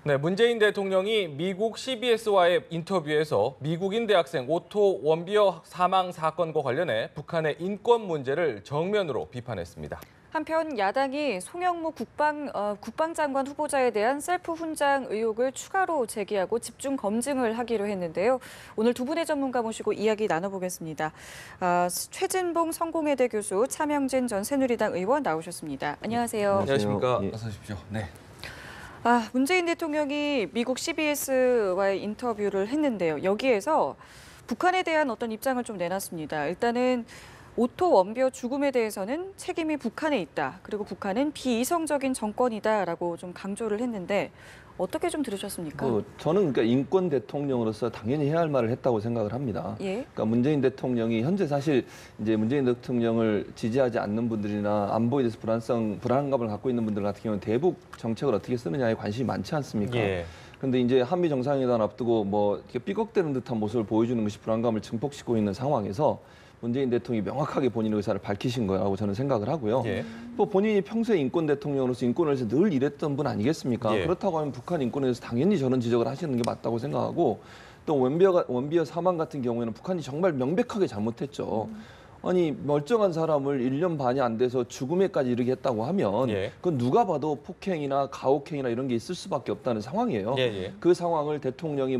네, 문재인 대통령이 미국 CBS와의 인터뷰에서 미국인 대학생 오토 원비어 사망 사건과 관련해 북한의 인권 문제를 정면으로 비판했습니다. 한편 야당이 송영무 국방장관 후보자에 대한 셀프 훈장 의혹을 추가로 제기하고 집중 검증을 하기로 했는데요. 오늘 두 분의 전문가 모시고 이야기 나눠보겠습니다. 최진봉 성공회대 교수, 차명진 전 새누리당 의원 나오셨습니다. 안녕하세요. 안녕하십니까? 예. 어서 오십시오. 네. 문재인 대통령이 미국 CBS와의 인터뷰를 했는데요. 여기에서 북한에 대한 어떤 입장을 좀 내놨습니다. 일단은 오토 원비어 죽음에 대해서는 책임이 북한에 있다. 그리고 북한은 비이성적인 정권이다라고 좀 강조를 했는데 어떻게 좀 들으셨습니까? 저는 그러니까 인권 대통령으로서 당연히 해야 할 말을 했다고 생각을 합니다. 예. 그러니까 문재인 대통령이 현재 사실 이제 문재인 대통령을 지지하지 않는 분들이나 안보에 대해서 불안감을 갖고 있는 분들 같은 경우는 대북 정책을 어떻게 쓰느냐에 관심이 많지 않습니까? 예. 근데 이제 한미 정상회담 앞두고 뭐 이렇게 삐걱대는 듯한 모습을 보여주는 것이 불안감을 증폭시키고 있는 상황에서 문재인 대통령이 명확하게 본인의 의사를 밝히신 거라고 저는 생각을 하고요. 예. 또 본인이 평소에 인권 대통령으로서 인권을 위해서 늘 일했던 분 아니겠습니까? 예. 그렇다고 하면 북한 인권에 대해서 당연히 저런 지적을 하시는 게 맞다고 생각하고 또 원비어 사망 같은 경우에는 북한이 정말 명백하게 잘못했죠. 아니 멀쩡한 사람을 1년 반이 안 돼서 죽음에까지 이르게 했다고 하면 예. 그건 누가 봐도 폭행이나 가혹행위나 이런 게 있을 수밖에 없다는 상황이에요. 예. 그 상황을 대통령이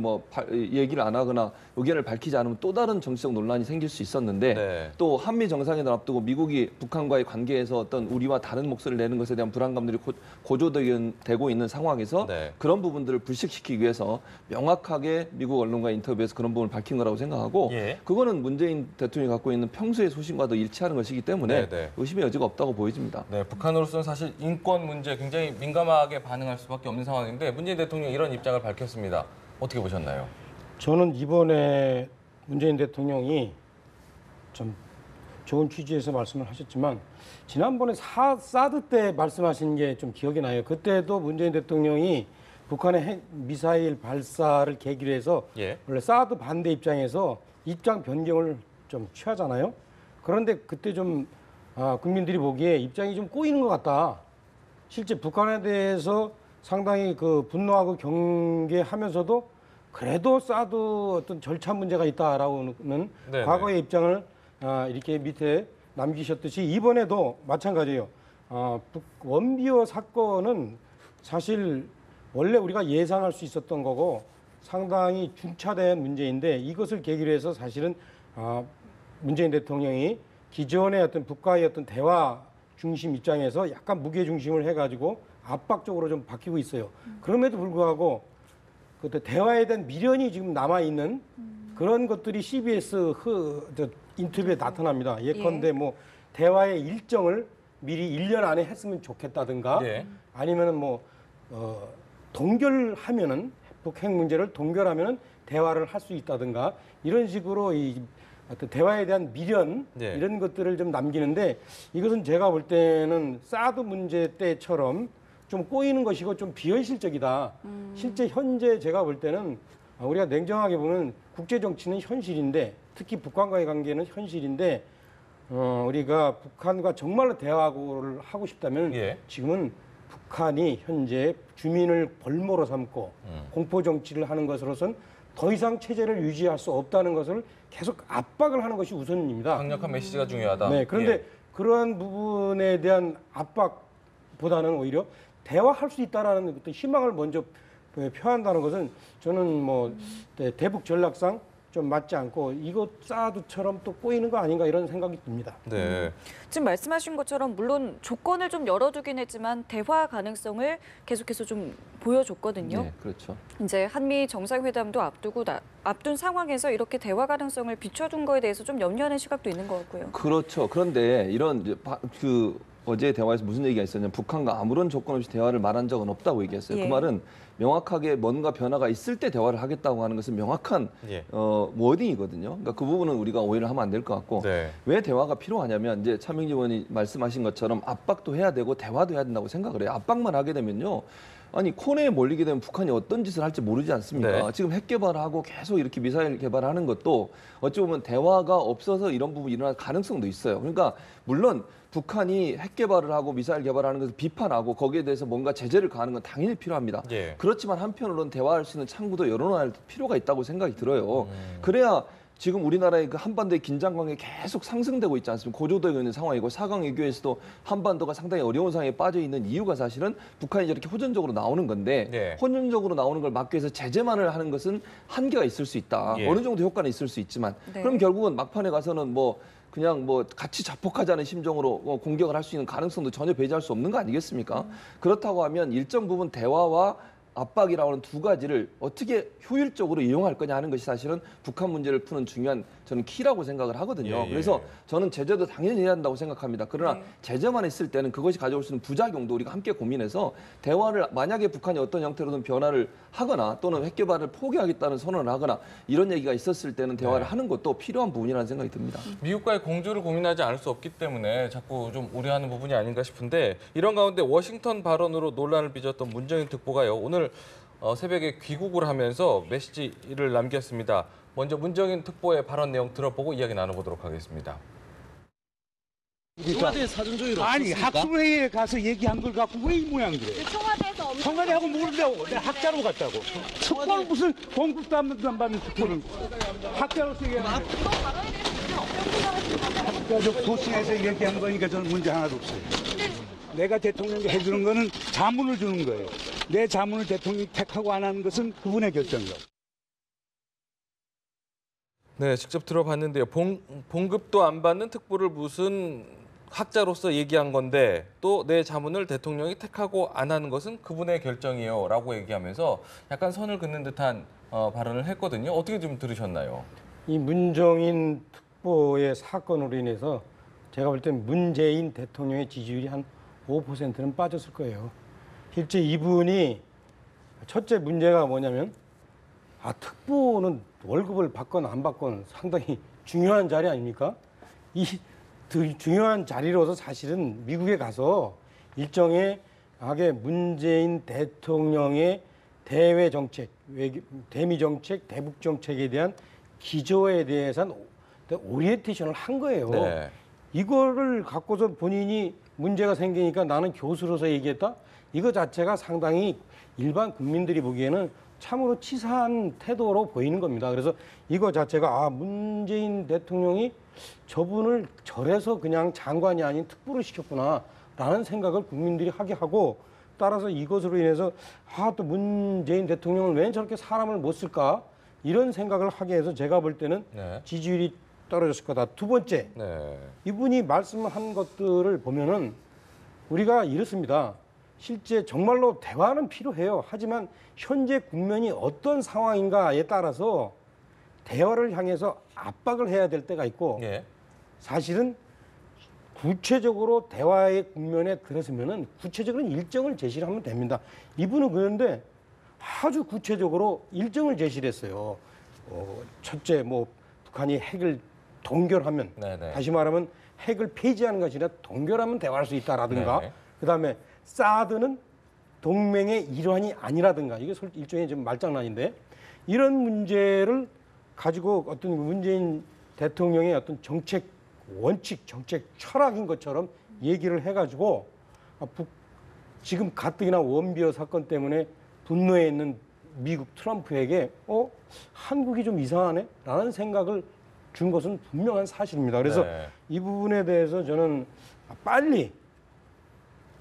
얘기를 안 하거나 의견을 밝히지 않으면 또 다른 정치적 논란이 생길 수 있었는데 네. 또 한미 정상회담 앞두고 미국이 북한과의 관계에서 어떤 우리와 다른 목소리를 내는 것에 대한 불안감들이 고조되고 있는 상황에서 네. 그런 부분들을 불식시키기 위해서 명확하게 미국 언론과 인터뷰에서 그런 부분을 밝힌 거라고 생각하고 예. 그거는 문재인 대통령이 갖고 있는 평소의 소신과도 일치하는 것이기 때문에 네. 의심의 여지가 없다고 보여집니다. 네, 북한으로서는 사실 인권 문제 굉장히 민감하게 반응할 수밖에 없는 상황인데 문재인 대통령이 이런 입장을 밝혔습니다. 어떻게 보셨나요? 저는 이번에 문재인 대통령이 좀 좋은 취지에서 말씀을 하셨지만 지난번에 사드 때 말씀하신 게 좀 기억이 나요. 그때도 문재인 대통령이 북한의 핵 미사일 발사를 계기로 해서 예. 원래 사드 반대 입장에서 입장 변경을 좀 취하잖아요. 그런데 그때 좀 국민들이 보기에 입장이 좀 꼬이는 것 같다. 실제 북한에 대해서 상당히 그 분노하고 경계하면서도 그래도 사드 어떤 절차 문제가 있다라고는 네네. 과거의 입장을 이렇게 밑에 남기셨듯이 이번에도 마찬가지예요. 원비어 사건은 사실 원래 우리가 예상할 수 있었던 거고 상당히 중차대한 문제인데 이것을 계기로 해서 사실은 문재인 대통령이 기존의 어떤 북과의 어떤 대화 중심 입장에서 약간 무게 중심을 해가지고 압박적으로 좀 바뀌고 있어요. 그럼에도 불구하고 그때 대화에 대한 미련이 지금 남아 있는 그런 것들이 CBS 인터뷰에 나타납니다. 예컨대 뭐 대화의 일정을 미리 1년 안에 했으면 좋겠다든가 네. 아니면은 뭐 동결하면은 북핵 문제를 동결하면은 대화를 할 수 있다든가 이런 식으로 이 어떤 대화에 대한 미련 네. 이런 것들을 좀 남기는데 이것은 제가 볼 때는 사드 문제 때처럼 좀 꼬이는 것이고 좀 비현실적이다. 실제 현재 제가 볼 때는 우리가 냉정하게 보면 국제 정치는 현실인데 특히 북한과의 관계는 현실인데 우리가 북한과 정말로 대화를 하고 싶다면 예. 지금은 북한이 현재 주민을 벌모로 삼고 공포 정치를 하는 것으로선 더 이상 체제를 유지할 수 없다는 것을 계속 압박을 하는 것이 우선입니다. 강력한 메시지가 중요하다. 네, 그런데 예. 그러한 부분에 대한 압박보다는 오히려 대화할 수 있다라는 어떤 희망을 먼저 표한다는 것은 저는 뭐 대북 전략상 좀 맞지 않고 이것 사드처럼 또 꼬이는 거 아닌가 이런 생각이 듭니다. 네. 지금 말씀하신 것처럼 물론 조건을 좀 열어두긴 했지만 대화 가능성을 계속해서 좀 보여줬거든요. 네, 그렇죠. 이제 한미 정상회담도 앞둔 상황에서 이렇게 대화 가능성을 비춰준 거에 대해서 좀 염려하는 시각도 있는 것 같고요. 그렇죠. 그런데 이런 이제 어제 대화에서 무슨 얘기가 있었냐면 북한과 아무런 조건 없이 대화를 말한 적은 없다고 얘기했어요. 예. 그 말은 명확하게 뭔가 변화가 있을 때 대화를 하겠다고 하는 것은 명확한 예. 워딩이거든요. 그러니까 그 부분은 우리가 오해를 하면 안 될 것 같고 네. 왜 대화가 필요하냐면 이제 차명지 의원이 말씀하신 것처럼 압박도 해야 되고 대화도 해야 된다고 생각을 해요. 압박만 하게 되면요. 아니 코너에 몰리게 되면 북한이 어떤 짓을 할지 모르지 않습니까? 네. 지금 핵 개발하고 계속 이렇게 미사일 개발하는 것도 어찌 보면 대화가 없어서 이런 부분이 일어날 가능성도 있어요. 그러니까 물론 북한이 핵 개발을 하고 미사일 개발하는 것을 비판하고 거기에 대해서 뭔가 제재를 가하는 건 당연히 필요합니다. 예. 그렇지만 한편으로는 대화할 수 있는 창구도 열어놔야 할 필요가 있다고 생각이 들어요. 그래야 지금 우리나라의 그 한반도의 긴장 관계 계속 상승되고 있지 않습니까? 고조되고 있는 상황이고 4강 외교에서도 한반도가 상당히 어려운 상황에 빠져 있는 이유가 사실은 북한이 이렇게 호전적으로 나오는 건데 네. 호전적으로 나오는 걸 막기 위해서 제재만을 하는 것은 한계가 있을 수 있다. 예. 어느 정도 효과는 있을 수 있지만 네. 그럼 결국은 막판에 가서는 뭐 그냥 뭐 같이 자폭하자는 심정으로 공격을 할 수 있는 가능성도 전혀 배제할 수 없는 거 아니겠습니까? 그렇다고 하면 일정 부분 대화와 압박이라고 하는 두 가지를 어떻게 효율적으로 이용할 거냐 하는 것이 사실은 북한 문제를 푸는 중요한 저는 키라고 생각을 하거든요. 예, 예. 그래서 저는 제재도 당연히 해야 한다고 생각합니다. 그러나 네. 제재만 했을 때는 그것이 가져올 수 있는 부작용도 우리가 함께 고민해서 대화를 만약에 북한이 어떤 형태로든 변화를 하거나 또는 핵 개발을 포기하겠다는 선언을 하거나 이런 얘기가 있었을 때는 대화를 네. 하는 것도 필요한 부분이라는 생각이 듭니다. 미국과의 공조를 고민하지 않을 수 없기 때문에 자꾸 좀 우려하는 부분이 아닌가 싶은데 이런 가운데 워싱턴 발언으로 논란을 빚었던 문정인 특보가요. 오늘 새벽에 귀국을 하면서 메시지를 남겼습니다. 먼저 문정인 특보의 발언 내용 들어보고 이야기 나눠보도록 하겠습니다. 청와대 사전조율 아니 없었습니까? 학술회의에 가서 얘기한 걸 갖고 왜 이 모양 그래? 청와대에서 엄청 청와대하고 모른다고 내가 학자로 갔다고. 특보를 무슨 공급도 안 받는 특보를 학자로서 얘기하는 저 도시에서 얘기한 거니까 저는 문제 하나도 없어요. 내가 대통령에게 해주는 거는 자문을 주는 거예요. 내 자문을 대통령이 택하고 안 하는 것은 그분의 결정이에요. 네, 직접 들어봤는데요. 봉급도 안 받는 특보를 무슨 학자로서 얘기한 건데 또 내 자문을 대통령이 택하고 안 하는 것은 그분의 결정이에요 라고 얘기하면서 약간 선을 긋는 듯한 발언을 했거든요. 어떻게 좀 들으셨나요? 이 문정인 특보의 사건으로 인해서 제가 볼 땐 문재인 대통령의 지지율이 한 5%는 빠졌을 거예요. 실제 이분이 첫째 문제가 뭐냐면 특보는 월급을 받건 안 받건 상당히 중요한 자리 아닙니까? 이 중요한 자리로서 사실은 미국에 가서 일정의 문재인 대통령의 대외 정책, 대미 정책, 대북 정책에 대한 기조에 대해서는 오리엔테이션을 한 거예요. 네. 이거를 갖고서 본인이 문제가 생기니까 나는 교수로서 얘기했다? 이거 자체가 상당히 일반 국민들이 보기에는 참으로 치사한 태도로 보이는 겁니다. 그래서 이거 자체가 문재인 대통령이 저분을 절에서 그냥 장관이 아닌 특보를 시켰구나라는 생각을 국민들이 하게 하고 따라서 이것으로 인해서 또 문재인 대통령은 왜 저렇게 사람을 못 쓸까 이런 생각을 하게 해서 제가 볼 때는 네. 지지율이 떨어졌을 거다. 두 번째, 네. 이분이 말씀한 것들을 보면은 우리가 이렇습니다. 실제 정말로 대화는 필요해요. 하지만 현재 국면이 어떤 상황인가에 따라서 대화를 향해서 압박을 해야 될 때가 있고 예. 사실은 구체적으로 대화의 국면에 들어서면은 구체적인 일정을 제시를 하면 됩니다. 이분은 그런데 아주 구체적으로 일정을 제시를 했어요. 첫째, 북한이 핵을 동결하면 네네. 다시 말하면 핵을 폐지하는 것이 아니라 동결하면 대화할 수 있다라든가 네. 그다음에 사드는 동맹의 일환이 아니라든가 이게 일종의 좀 말장난인데 이런 문제를 가지고 어떤 문재인 대통령의 어떤 정책 원칙, 정책 철학인 것처럼 얘기를 해가지고 지금 가뜩이나 원비어 사건 때문에 분노해 있는 미국 트럼프에게 한국이 좀 이상하네? 라는 생각을 준 것은 분명한 사실입니다. 그래서 네. 이 부분에 대해서 저는 빨리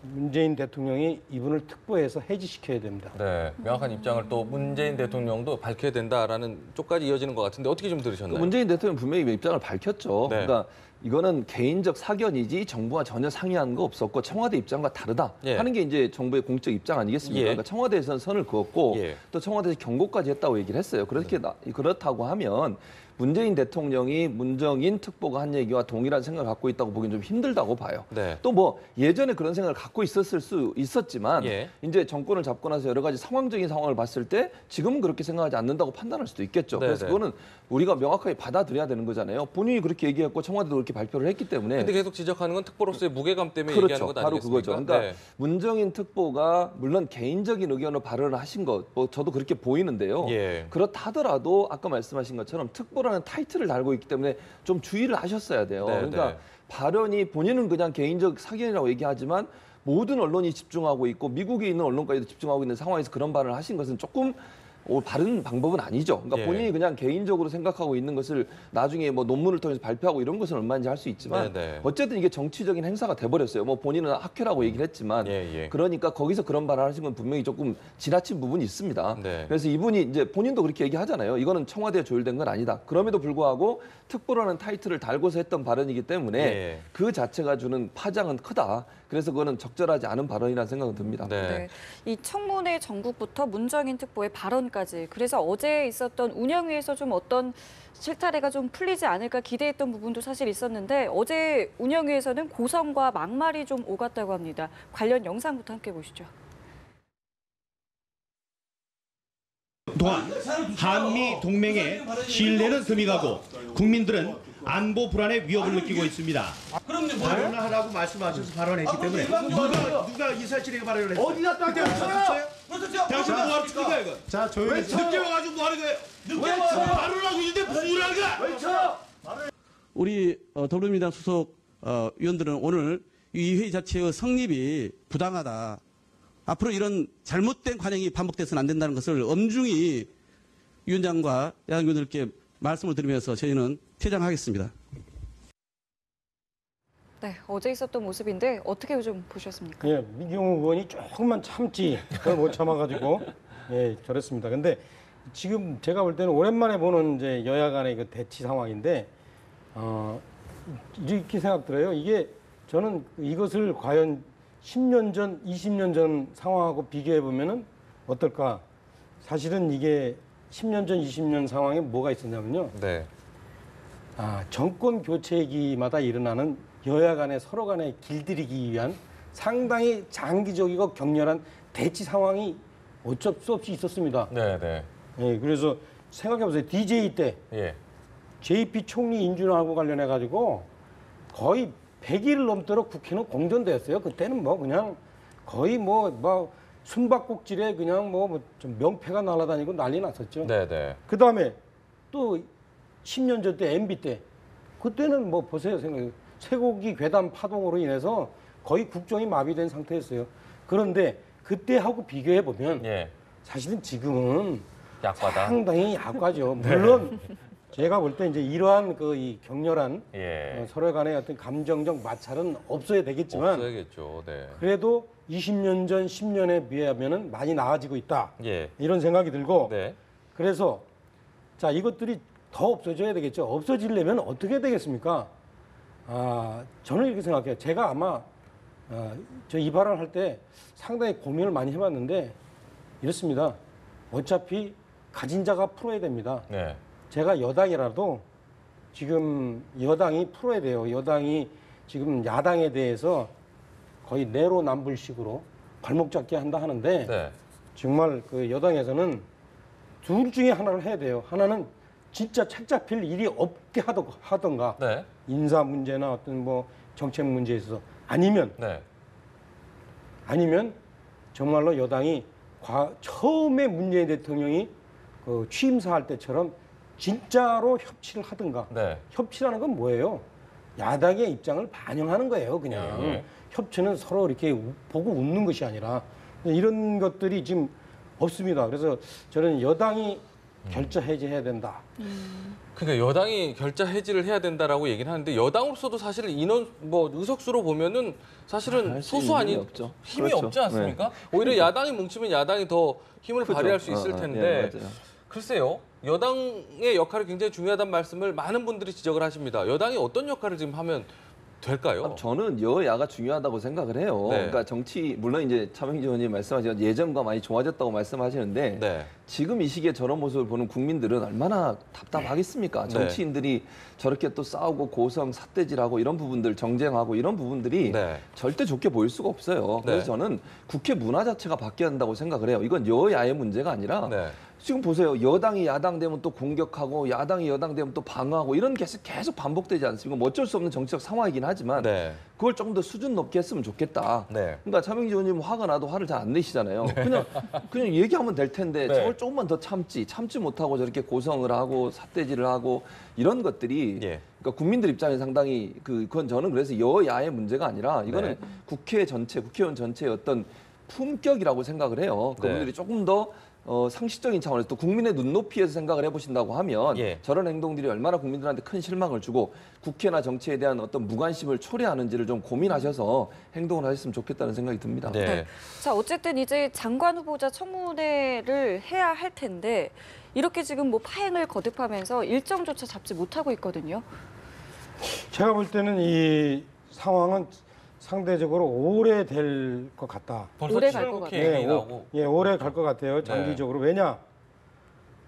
문재인 대통령이 이분을 특보해서 해지시켜야 됩니다. 네, 명확한 입장을 또 문재인 대통령도 밝혀야 된다라는 쪽까지 이어지는 것 같은데 어떻게 좀 들으셨나요? 문재인 대통령 분명히 입장을 밝혔죠. 네. 그러니까 이거는 개인적 사견이지 정부와 전혀 상의한 거 없었고 청와대 입장과 다르다 예. 하는 게 이제 정부의 공적 입장 아니겠습니까? 예. 그러니까 청와대에서는 선을 그었고 예. 또 청와대에서 경고까지 했다고 얘기를 했어요. 그렇게 그렇다고 하면 문재인 대통령이 문정인 특보가 한 얘기와 동일한 생각을 갖고 있다고 보기는 좀 힘들다고 봐요. 네. 또 뭐 예전에 그런 생각을 갖고 있었을 수 있었지만 예. 이제 정권을 잡고 나서 여러 가지 상황적인 상황을 봤을 때 지금은 그렇게 생각하지 않는다고 판단할 수도 있겠죠. 네, 그래서 네. 그거는 우리가 명확하게 받아들여야 되는 거잖아요. 본인이 그렇게 얘기했고 청와대도 그렇게 발표를 했기 때문에. 근데 계속 지적하는 건 특보로서의 무게감 때문에 얘기하는 그렇죠. 것 바로 아니겠습니까? 그거죠. 그러니까 네. 문정인 특보가 물론 개인적인 의견으로 발언을 하신 것, 뭐 저도 그렇게 보이는데요. 예. 그렇다 하더라도 아까 말씀하신 것처럼 특보라는 타이틀을 달고 있기 때문에 좀 주의를 하셨어야 돼요. 네, 그러니까 네. 발언이 본인은 그냥 개인적 사견이라고 얘기하지만 모든 언론이 집중하고 있고 미국에 있는 언론까지도 집중하고 있는 상황에서 그런 발언을 하신 것은 조금 바른 방법은 아니죠. 그러니까 예. 본인이 그냥 개인적으로 생각하고 있는 것을 나중에 뭐 논문을 통해서 발표하고 이런 것은 얼마인지 할 수 있지만 네, 네. 어쨌든 이게 정치적인 행사가 돼버렸어요. 뭐 본인은 학회라고 얘기를 했지만 예, 예. 그러니까 거기서 그런 발언을 하신 건 분명히 조금 지나친 부분이 있습니다. 네. 그래서 이분이 이제 본인도 그렇게 얘기하잖아요. 이거는 청와대에 조율된 건 아니다. 그럼에도 불구하고 특보라는 타이틀을 달고서 했던 발언이기 때문에 예. 그 자체가 주는 파장은 크다. 그래서 그거는 적절하지 않은 발언이라는 생각은 듭니다. 네. 네. 이 청문회 전국부터 문정인 특보의 발언까지 그래서 어제 있었던 운영위에서 좀 어떤 실타래가 좀 풀리지 않을까 기대했던 부분도 사실 있었는데 어제 운영위에서는 고성과 막말이 좀 오갔다고 합니다. 관련 영상부터 함께 보시죠. 또한 한미 동맹의 신뢰는 금이 가고 국민들은 안보 불안의 위협을 느끼고 있습니다. 발언을 하라고 말씀하셔서 발언했기 때문에 누가 이사실에게 발언을 했어요? 어디다 딱 했어요? 당신 뭐 하는 거야 이거? 자 조용히 늦게 와가지고 뭐 하는 거예요? 늦게 와 발언하고 있는데 무슨 소리 하는 거야? 우리 더불어민주당 소속 위원들은 오늘 이 회의 자체의 성립이 부당하다. 앞으로 이런 잘못된 관행이 반복돼서는 안 된다는 것을 엄중히 위원장과 야당 의원들께 말씀을 드리면서 저희는 퇴장하겠습니다. 네, 어제 있었던 모습인데 어떻게 좀 보셨습니까? 예, 민경우 의원이 조금만 참지 그걸 못 참아가지고 예, 저랬습니다. 근데 지금 제가 볼 때는 오랜만에 보는 이제 여야 간의 그 대치 상황인데 이렇게 생각 들어요. 이게 저는 이것을 과연 10년 전, 20년 전 상황하고 비교해 보면은 어떨까? 사실은 이게 10년 전, 20년 상황에 뭐가 있었냐면요. 네. 정권 교체기마다 일어나는 여야 간의 서로 간에 길들이기 위한 상당히 장기적이고 격렬한 대치 상황이 어쩔 수 없이 있었습니다. 네, 네. 예, 그래서 생각해 보세요. DJ 때 예. JP 총리 인준하고 관련해 가지고 거의 100일 넘도록 국회는 공전되었어요. 그때는 뭐 그냥 거의 뭐 숨바꼭질에 그냥 좀 명패가 날아다니고 난리 났었죠. 네, 네. 그 다음에 또 10년 전 때 MB 때 그때는 뭐 보세요. 생각해 쇠고기 괴담 파동으로 인해서 거의 국정이 마비된 상태였어요. 그런데 그때하고 비교해 보면 예. 사실은 지금은 약과다. 상당히 약과죠. 물론 제가 볼 때 이제 이러한 이 격렬한 예. 서로 간의 어떤 감정적 마찰은 없어야 되겠지만 없어야겠죠. 네. 그래도 20년 전 10년에 비하면은 많이 나아지고 있다. 예. 이런 생각이 들고 네. 그래서 자 이것들이 더 없어져야 되겠죠. 없어지려면 어떻게 되겠습니까? 저는 이렇게 생각해요. 제가 아마 저 이 발언할 때 상당히 고민을 많이 해봤는데 이렇습니다. 어차피 가진 자가 풀어야 됩니다. 네. 제가 여당이라도 지금 여당이 풀어야 돼요. 여당이 지금 야당에 대해서 거의 내로남불식으로 발목 잡기 한다 하는데 네. 정말 그 여당에서는 둘 중에 하나를 해야 돼요. 하나는 진짜 책 잡힐 일이 없게 하던가 네. 인사 문제나 어떤 정책 문제에 있어서 아니면 정말로 여당이 처음에 문재인 대통령이 그 취임사할 때처럼 진짜로 협치를 하든가. 네. 협치라는 건 뭐예요? 야당의 입장을 반영하는 거예요, 그냥. 예. 협치는 서로 이렇게 보고 웃는 것이 아니라 이런 것들이 지금 없습니다. 그래서 저는 여당이 결자 해제해야 된다. 그러니까 여당이 결자 해지를 해야 된다라고 얘기는 하는데 여당으로서도 사실 인원 의석수로 보면은 사실은 할수 소수 있는 아닌 힘이 없죠. 힘이 그렇죠. 없지 않습니까? 오히려 야당이 뭉치면 야당이 더 힘을 그죠. 발휘할 수 있을 텐데 예, 맞아요. 글쎄요. 여당의 역할이 굉장히 중요하다는 말씀을 많은 분들이 지적을 하십니다. 여당이 어떤 역할을 지금 하면 될까요? 저는 여야가 중요하다고 생각을 해요. 네. 그러니까 정치 물론 이제 차명지 의원님 말씀하신 예전과 많이 좋아졌다고 말씀하시는데 네. 지금 이 시기에 저런 모습을 보는 국민들은 얼마나 답답하겠습니까? 정치인들이 저렇게 또 싸우고 고성 삿대질하고 이런 부분들 정쟁하고 이런 부분들이 네. 절대 좋게 보일 수가 없어요. 그래서 네. 저는 국회 문화 자체가 바뀌어야 한다고 생각을 해요. 이건 여야의 문제가 아니라 네. 지금 보세요. 여당이 야당 되면 또 공격하고 야당이 여당 되면 또 방어하고 이런 게 계속 반복되지 않습니까? 뭐 어쩔 수 없는 정치적 상황이긴 하지만 네. 그걸 조금 더 수준 높게 했으면 좋겠다. 네. 그러니까 차명지 의원님 화가 나도 화를 잘 안 내시잖아요. 그냥 얘기하면 될 텐데 네. 저걸 조금만 더 참지 못하고 저렇게 고성을 하고 삿대질을 하고 이런 것들이 예. 그러니까 국민들 입장에 상당히 그건 저는 그래서 여야의 문제가 아니라 이거는 네. 국회의원 전체의 어떤 품격이라고 생각을 해요. 네. 그분들이 조금 더 상식적인 차원에서 또 국민의 눈높이에서 생각을 해보신다고 하면 예. 저런 행동들이 얼마나 국민들한테 큰 실망을 주고 국회나 정치에 대한 어떤 무관심을 초래하는지를 좀 고민하셔서 행동을 하셨으면 좋겠다는 생각이 듭니다. 네. 네. 자, 어쨌든 이제 장관 후보자 청문회를 해야 할 텐데 이렇게 지금 뭐 파행을 거듭하면서 일정조차 잡지 못하고 있거든요. 제가 볼 때는 이 상황은 상대적으로 오래 될 것 같다. 벌써 오래 갈 7월 것 국회 같아요. 얘기 나오고. 예, 오래 갈 것 같아요. 장기적으로. 왜냐?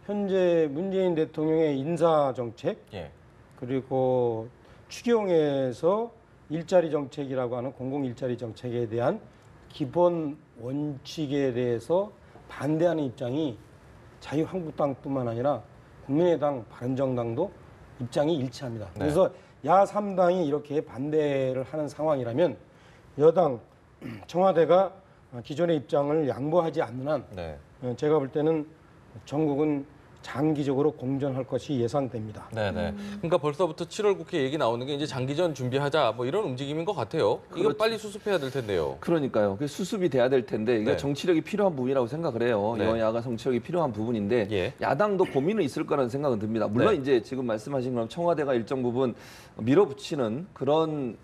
현재 문재인 대통령의 인사 정책 예. 그리고 추경에서 일자리 정책이라고 하는 공공 일자리 정책에 대한 기본 원칙에 대해서 반대하는 입장이 자유한국당뿐만 아니라 국민의당, 바른정당도 입장이 일치합니다. 네. 그래서 야3당이 이렇게 반대를 하는 상황이라면 여당, 청와대가 기존의 입장을 양보하지 않는 한 네. 제가 볼 때는 전국은 장기적으로 공전할 것이 예상됩니다. 네네. 그러니까 벌써부터 7월 국회 얘기 나오는 게 이제 장기전 준비하자 뭐 이런 움직임인 것 같아요. 이거 그렇죠. 빨리 수습해야 될 텐데요. 그러니까요. 그 수습이 돼야 될 텐데 이게 네. 정치력이 필요한 부분이라고 생각을 해요. 네. 여야가 정치력이 필요한 부분인데 예. 야당도 고민은 있을 거라는 생각은 듭니다. 물론 네. 이제 지금 말씀하신 것처럼 청와대가 일정 부분 밀어붙이는 그런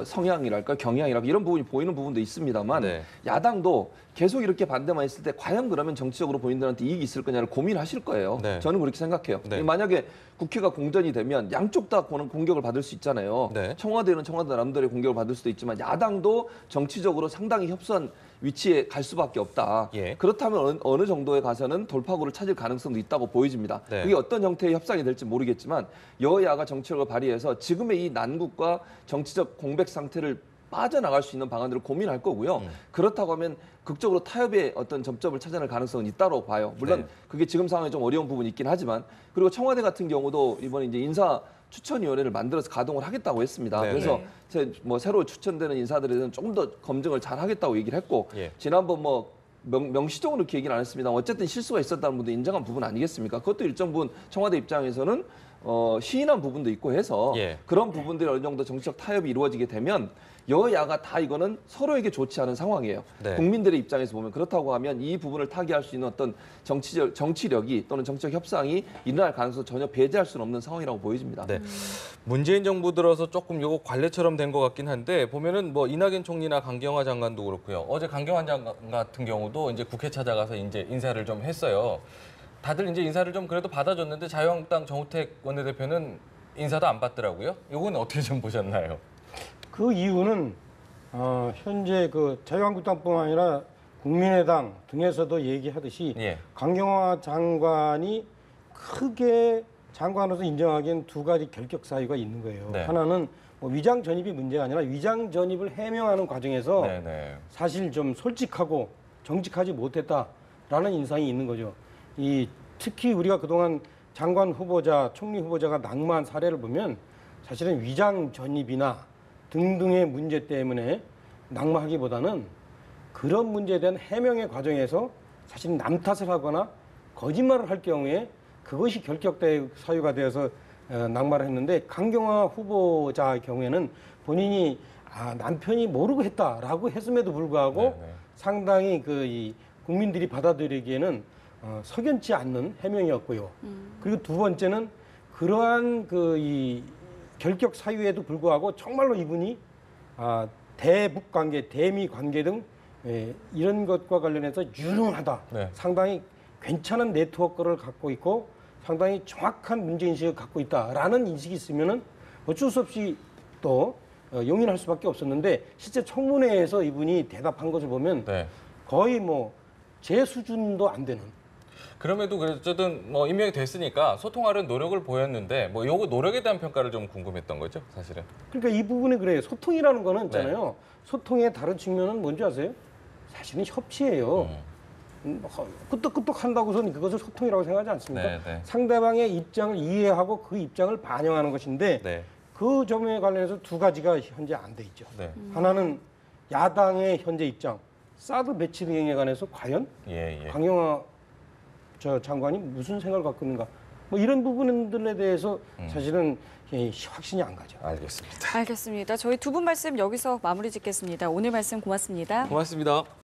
성향이랄까 경향이랄까 이런 부분이 보이는 부분도 있습니다만 네. 야당도 계속 이렇게 반대만 했을 때 과연 그러면 정치적으로 본인들한테 이익이 있을 거냐를 고민하실 거예요. 네. 저는 그렇게 생각해요. 네. 만약에 국회가 공전이 되면 양쪽 다 공격을 받을 수 있잖아요. 네. 청와대는 청와대 나름대로의 공격을 받을 수도 있지만 야당도 정치적으로 상당히 협소한 위치에 갈 수밖에 없다. 예. 그렇다면 어느 정도에 가서는 돌파구를 찾을 가능성도 있다고 보여집니다. 네. 그게 어떤 형태의 협상이 될지 모르겠지만 여야가 정치력을 발휘해서 지금의 이 난국과 정치적 공백 상태를 빠져나갈 수 있는 방안들을 고민할 거고요. 그렇다고 하면 극적으로 타협의 어떤 접점을 찾아낼 가능성은 있다고 봐요. 물론 네. 그게 지금 상황에 좀 어려운 부분이 있긴 하지만 그리고 청와대 같은 경우도 이번에 이제 인사 추천위원회를 만들어서 가동을 하겠다고 했습니다. 네, 그래서 뭐 새로 추천되는 인사들에 대해서는 조금 더 검증을 잘 하겠다고 얘기를 했고 예. 지난번 뭐 명시적으로 그렇게 얘기는 안 했습니다. 어쨌든 실수가 있었다는 분도 인정한 부분 아니겠습니까? 그것도 일정 부분 청와대 입장에서는 시인한 부분도 있고 해서 예. 그런 부분들이 어느 정도 정치적 타협이 이루어지게 되면 여야가 다 이거는 서로에게 좋지 않은 상황이에요. 네. 국민들의 입장에서 보면 그렇다고 하면 이 부분을 타개할 수 있는 어떤 정치력이 또는 정치적 협상이 일어날 가능성을 전혀 배제할 수는 없는 상황이라고 보여집니다. 네. 문재인 정부 들어서 조금 요거 관례처럼 된 것 같긴 한데 보면은 뭐 이낙연 총리나 강경화 장관도 그렇고요. 어제 강경화 장관 같은 경우도 이제 국회 찾아가서 이제 인사를 좀 했어요. 다들 이제 인사를 좀 그래도 받아줬는데 자유한국당 정우택 원내대표는 인사도 안 받더라고요. 요건 어떻게 좀 보셨나요? 그 이유는 현재 그 자유한국당뿐만 아니라 국민의당 등에서도 얘기하듯이 예. 강경화 장관이 크게 장관으로서 인정하기엔 두 가지 결격 사유가 있는 거예요. 네. 하나는 뭐 위장 전입이 문제가 아니라 위장 전입을 해명하는 과정에서 네네. 사실 좀 솔직하고 정직하지 못했다라는 인상이 있는 거죠. 특히 우리가 그동안 장관 후보자, 총리 후보자가 낙마한 사례를 보면 사실은 위장 전입이나 등등의 문제 때문에 낙마하기보다는 그런 문제에 대한 해명의 과정에서 사실 남 탓을 하거나 거짓말을 할 경우에 그것이 결격 사유가 되어서 낙마를 했는데 강경화 후보자의 경우에는 본인이 남편이 모르고 했다라고 했음에도 불구하고 네네. 상당히 이 국민들이 받아들이기에는 석연치 않는 해명이었고요. 그리고 두 번째는 그러한 이 결격 사유에도 불구하고 정말로 이분이 대북 관계, 대미 관계 등 이런 것과 관련해서 유능하다. 네. 상당히 괜찮은 네트워크를 갖고 있고 상당히 정확한 문제인식을 갖고 있다라는 인식이 있으면은 어쩔 수 없이 또 용인할 수밖에 없었는데 실제 청문회에서 이분이 대답한 것을 보면 네. 거의 뭐 제 수준도 안 되는. 그럼에도 어쨌든 뭐 임명이 됐으니까 소통하려는 노력을 보였는데 뭐 요거 노력에 대한 평가를 좀 궁금했던 거죠, 사실은. 그러니까 이 부분이 그래요. 소통이라는 거는 있잖아요. 소통의 다른 측면은 뭔지 아세요? 사실은 협치예요. 끄떡끄떡 한다고서는 그것을 소통이라고 생각하지 않습니까? 네, 네. 상대방의 입장을 이해하고 그 입장을 반영하는 것인데 네. 그 점에 관련해서 두 가지가 현재 안 돼 있죠. 네. 하나는 야당의 현재 입장, 사드 배치 등에 관해서 과연 예. 강영화 장관이 무슨 생각을 갖고 있는가? 뭐 이런 부분들에 대해서 사실은 확신이 안 가죠. 알겠습니다. 알겠습니다. 저희 두 분 말씀 여기서 마무리 짓겠습니다. 오늘 말씀 고맙습니다. 고맙습니다.